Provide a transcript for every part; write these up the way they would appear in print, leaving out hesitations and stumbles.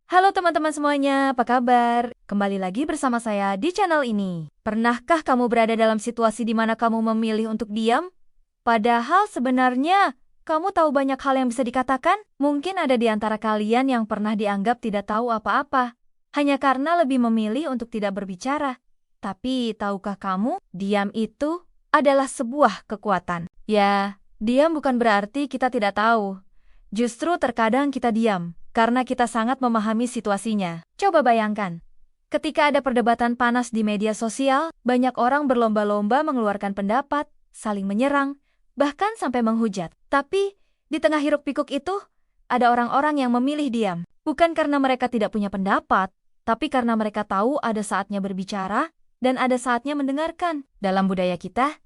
Halo teman-teman semuanya, apa kabar? Kembali lagi bersama saya di channel ini. Pernahkah kamu berada dalam situasi di mana kamu memilih untuk diam? Padahal sebenarnya kamu tahu banyak hal yang bisa dikatakan? Mungkin ada di antara kalian yang pernah dianggap tidak tahu apa-apa, hanya karena lebih memilih untuk tidak berbicara. Tapi tahukah kamu, diam itu adalah sebuah kekuatan. Ya, diam bukan berarti kita tidak tahu. Justru terkadang kita diam karena kita sangat memahami situasinya. Coba bayangkan, ketika ada perdebatan panas di media sosial, banyak orang berlomba-lomba mengeluarkan pendapat, saling menyerang, bahkan sampai menghujat. Tapi, di tengah hiruk-pikuk itu, ada orang-orang yang memilih diam. Bukan karena mereka tidak punya pendapat, tapi karena mereka tahu ada saatnya berbicara dan ada saatnya mendengarkan. Dalam budaya kita,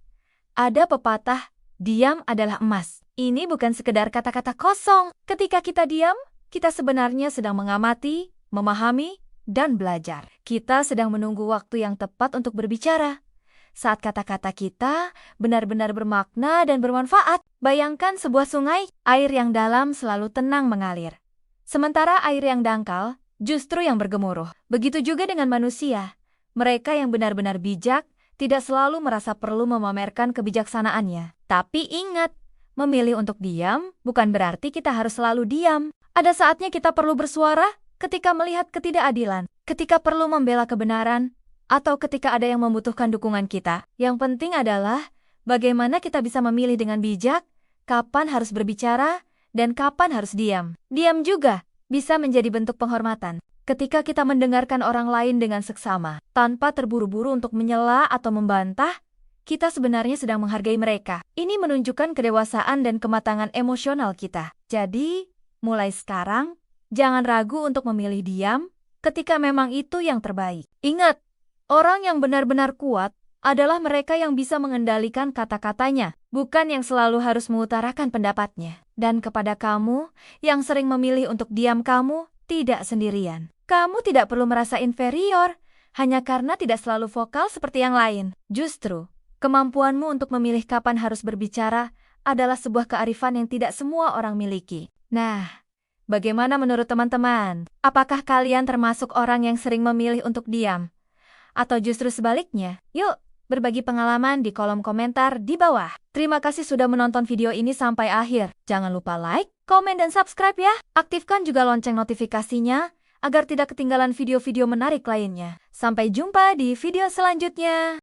ada pepatah, diam adalah emas. Ini bukan sekedar kata-kata kosong. Ketika kita diam, kita sebenarnya sedang mengamati, memahami, dan belajar. Kita sedang menunggu waktu yang tepat untuk berbicara. Saat kata-kata kita benar-benar bermakna dan bermanfaat. Bayangkan sebuah sungai, air yang dalam selalu tenang mengalir. Sementara air yang dangkal justru yang bergemuruh. Begitu juga dengan manusia. Mereka yang benar-benar bijak tidak selalu merasa perlu memamerkan kebijaksanaannya. Tapi ingat, memilih untuk diam bukan berarti kita harus selalu diam. Ada saatnya kita perlu bersuara ketika melihat ketidakadilan, ketika perlu membela kebenaran, atau ketika ada yang membutuhkan dukungan kita. Yang penting adalah bagaimana kita bisa memilih dengan bijak, kapan harus berbicara, dan kapan harus diam. Diam juga bisa menjadi bentuk penghormatan. Ketika kita mendengarkan orang lain dengan seksama, tanpa terburu-buru untuk menyela atau membantah, kita sebenarnya sedang menghargai mereka. Ini menunjukkan kedewasaan dan kematangan emosional kita. Jadi, mulai sekarang, jangan ragu untuk memilih diam ketika memang itu yang terbaik. Ingat, orang yang benar-benar kuat adalah mereka yang bisa mengendalikan kata-katanya, bukan yang selalu harus mengutarakan pendapatnya. Dan kepada kamu yang sering memilih untuk diam, kamu tidak sendirian. Kamu tidak perlu merasa inferior hanya karena tidak selalu vokal seperti yang lain. Justru, kemampuanmu untuk memilih kapan harus berbicara adalah sebuah kearifan yang tidak semua orang miliki. Nah, bagaimana menurut teman-teman? Apakah kalian termasuk orang yang sering memilih untuk diam? Atau justru sebaliknya? Yuk, berbagi pengalaman di kolom komentar di bawah. Terima kasih sudah menonton video ini sampai akhir. Jangan lupa like, komen, dan subscribe ya. Aktifkan juga lonceng notifikasinya agar tidak ketinggalan video-video menarik lainnya. Sampai jumpa di video selanjutnya.